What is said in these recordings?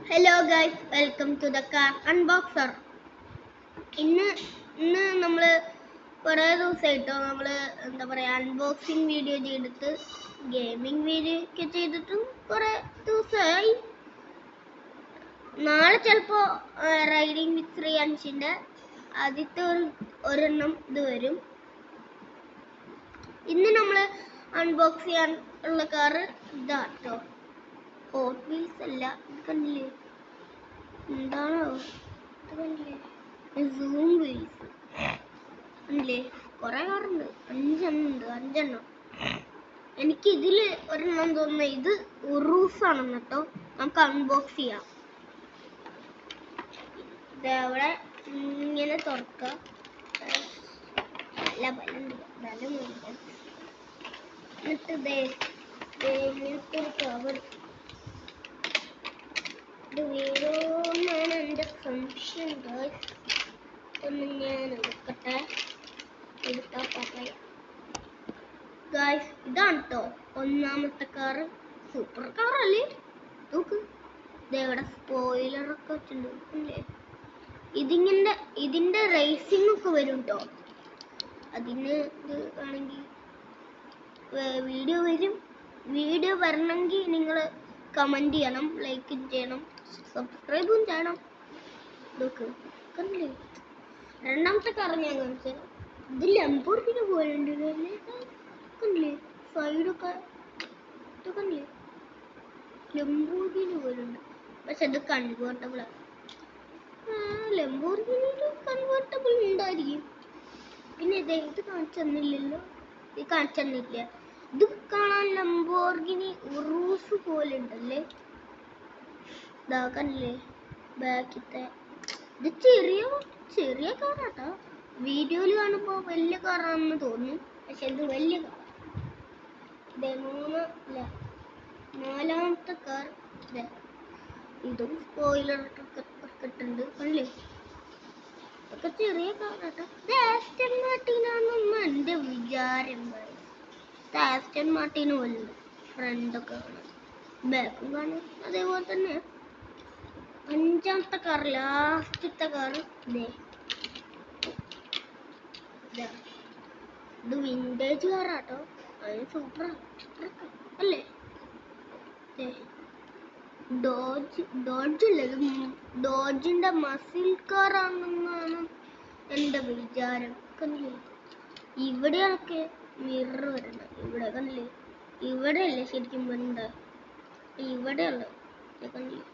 Hello guys, welcome to the car unboxer. ഇന്ന് ഇന്ന് നമ്മൾ കുറേ ദിവസമായിട്ടോ നമ്മൾ എന്താ പറയുക അൺബോക്സിങ് വീഡിയോ ചെയ്തിട്ട് ഗെയിമിംഗ് വീഡിയോ ഒക്കെ ചെയ്തിട്ടും കുറേ ദിവസമായി. നാളെ ചിലപ്പോൾ റൈഡിങ് വിത്ത് ശ്രീയാൻഷിൻ്റെ ആദ്യത്തെ ഒരെണ്ണം ഇത് വരും. ഇന്ന് നമ്മൾ അൺബോക്സ് ചെയ്യാൻ ഉള്ള കാറ് ഇതാട്ടോ. ഹോട്ട് വീൽസ് അല്ല, ഇത് കണ്ടില്ലേ എന്താണോ സൂം വീൽസ് അല്ലേ. കുറെ കാറുണ്ട്, 5 എണ്ണം ഉണ്ട്, 5 എണ്ണം. എനിക്ക് ഇതില് ഒരെണ്ണം തോന്നുന്നു ഇത് ഉറൂസ് ആണെന്ന് കേട്ടോ. നമുക്ക് അൺബോക്സ് ചെയ്യാം. ഇതവിടെ ഇങ്ങനെ തുറക്കാം. നല്ല ബലുണ്ട്, എന്നിട്ട് ഇങ്ങനത്തെ ഒരു കവർ. ഇത് വീടോന്നാണ് എൻ്റെ സംശയം. ഒന്ന് ഞാൻ എടുക്കട്ടെ, എടുത്താ പറയാം. ഗായ്സ്, ഇതാണ് കേട്ടോ ഒന്നാമത്തെ കാറ്. സൂപ്പർ കാറല്ലേ, നോക്ക്. ഇതെവിടെ സ്പോയിലറൊക്കെ വെച്ചിട്ടുണ്ട് അല്ലേ. ഇതിന്റെ റേസിംഗ് ഒക്കെ വരും കേട്ടോ. അതിന് ഇത് ആണെങ്കിൽ വീഡിയോ വരും. വീഡിയോ വരണമെങ്കിൽ നിങ്ങൾ കമന്റ് ചെയ്യണം, ലൈക്ക് ചെയ്യണം, സബ്സ്ക്രൈബും ചെയ്യണം. നോക്ക്, കണ്ടില്ലേ. രണ്ടാമത്തെ കാർ ഞാൻ കാണിച്ചത്. ഇത് ലംബോർഗിനി പോലുണ്ട്, കണ്ടില്ലേ. സൈഡൊക്കെ ഇത് കണ്ടില്ലേ, ലംബോർഗിനി പോലുണ്ട്. പക്ഷെ ഇത് കൺവേർട്ടബിൾ ആണ്. ലംബോർഗിനിയിൽ കൺവേർട്ടബിൾ ഉണ്ടായിരിക്കും. പിന്നെ ഇത് കാണിച്ചു തന്നില്ലല്ലോ, ഇത് കാണിച്ചു തന്നില്ല. ഇത് കാണാൻ ലംബോർഗിനി ഉറൂസ് പോലെ ഉണ്ടല്ലേ. ഇതാ കണ്ടില്ലേ ബാക്കിത്തെ. ഇത് ചെറിയ കാറാട്ടോ. വീഡിയോയിൽ കാണുമ്പോൾ വലിയ കാറാണെന്ന് തോന്നും, പക്ഷെ ഇത് വലിയ കാറാണ്. നാലാമത്തെ കാർ. ഇതും സ്പോയിലർ ഒക്കെ ഇട്ടുണ്ട് കണ്ടില്ലേ. ഇതൊക്കെ ചെറിയ കാറാട്ടോ. ഇത് ആസ്റ്റൺ മാർട്ടിനാണെന്ന് എൻ്റെ വിചാരം. ആസ്റ്റൺ മാർട്ടിന് പോലെ ഫ്രണ്ടൊക്കെ കാണാം, ബാക്കും കാണാം അതേപോലെ തന്നെ. അഞ്ചാമത്തെ കാർ, ലാസ്റ്റത്തെ കാറ്. ഇത് വിന്റേജ് കാറാട്ടോ. അത് സൂപ്പർ അല്ലേ. ഡോഡ്ജ് അല്ലേ, ഡോഡ്ജിന്റെ മസിൽ കാറാണെന്നാണ് എൻ്റെ വിചാരം. കണ്ടില്ലേ, ഇവിടെയൊക്കെ മിറർ വരണം. ഇവിടെ കണ്ടില്ലേ, ഇവിടെ അല്ലേ ശരിക്കും വരണ്ട, ഇവിടെയുള്ള കണ്ടില്ലേ.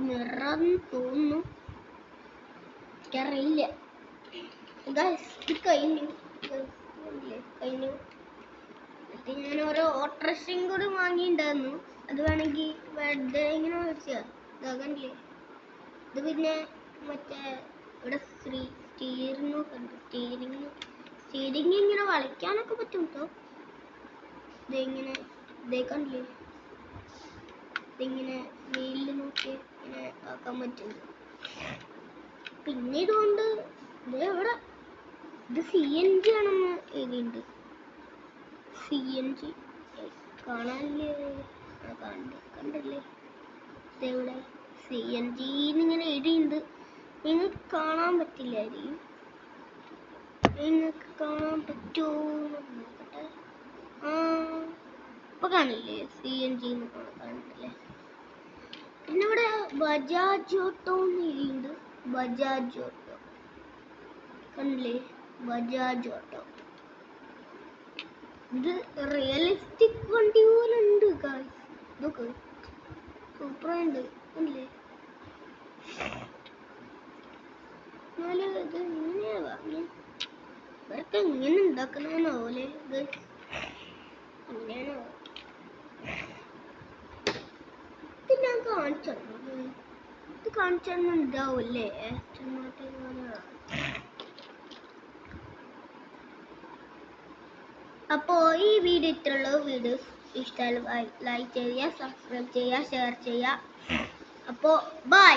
മിററെന്ന് തോന്നുന്നു, എനിക്കറിയില്ല. ഇത് കഴിഞ്ഞു. എന്നിട്ട് ഞാൻ ഓരോ ഓട്ടോറിക്ഷയും കൂടി വാങ്ങിയിട്ടുണ്ടായിരുന്നു. അത് വേണമെങ്കിൽ വെറുതെ ഇങ്ങനെ വെച്ചാ കണ്ടില്ലേ. ഇത് പിന്നെ മറ്റേ ഇവിടെ സ്റ്റീറിംഗ് ഒക്കെ ഉണ്ട്. സ്റ്റീറിംഗ് ഇങ്ങനെ വളയ്ക്കാനൊക്കെ പറ്റും കേട്ടോ. ഇതിങ്ങനെ ഇതേ കണ്ടില്ലേ, ഇതിങ്ങനെ വീലിൽ നോക്കി ഇങ്ങനെ ആക്കാൻ പറ്റും. പിന്നെ ഇതുകൊണ്ട് ഇവിടെ ഇത് CNG ആണെന്ന് എഴുതിയിട്ടുണ്ട്. CNG കാണാനില്ലേ, കണ്ടല്ലേ. ഇതെവിടെ CNG ഇങ്ങനെ എഴുതിയിട്ടുണ്ട്. നിങ്ങൾക്ക് കാണാൻ പറ്റില്ലായിരിക്കും. നിങ്ങൾക്ക് കാണാൻ പറ്റുമോ നോക്കട്ടെ. ഇപ്പൊ കാണില്ലേ CNG കാണില്ലേ. പിന്നെ ഇവിടെ ബജാജ് ഓട്ടോ എഴുതിയിട്ടുണ്ട്. ബജാജ് ഓട്ടോ കണ്ടില്ലേ, ബജാജ് ഓട്ടോ. ഇത് റിയലിസ്റ്റിക് വണ്ടി പോലെ ഉണ്ട് ഗായ്സ്. ഇതൊക്കെ സൂപ്പറായിട്ട് അല്ലേ. എന്നാലും ഇത് ഇങ്ങനെയാ വാങ്ങി, ഇവരൊക്കെ ഇങ്ങനെ ഉണ്ടാക്കണോ പോലെ. ഇത് ഇങ്ങനെയാണോ, ഇത് ഞാൻ കാണിച്ചു, ഇത് കാണിച്ചാൽ അപ്പോൾ ഈ വീഡിയോ ഇത്രയുള്ള. വീഡിയോസ് ഇഷ്ടമായി ലൈക്ക് ചെയ്യുക, സബ്സ്ക്രൈബ് ചെയ്യുക, ഷെയർ ചെയ്യുക. അപ്പോൾ ബൈ.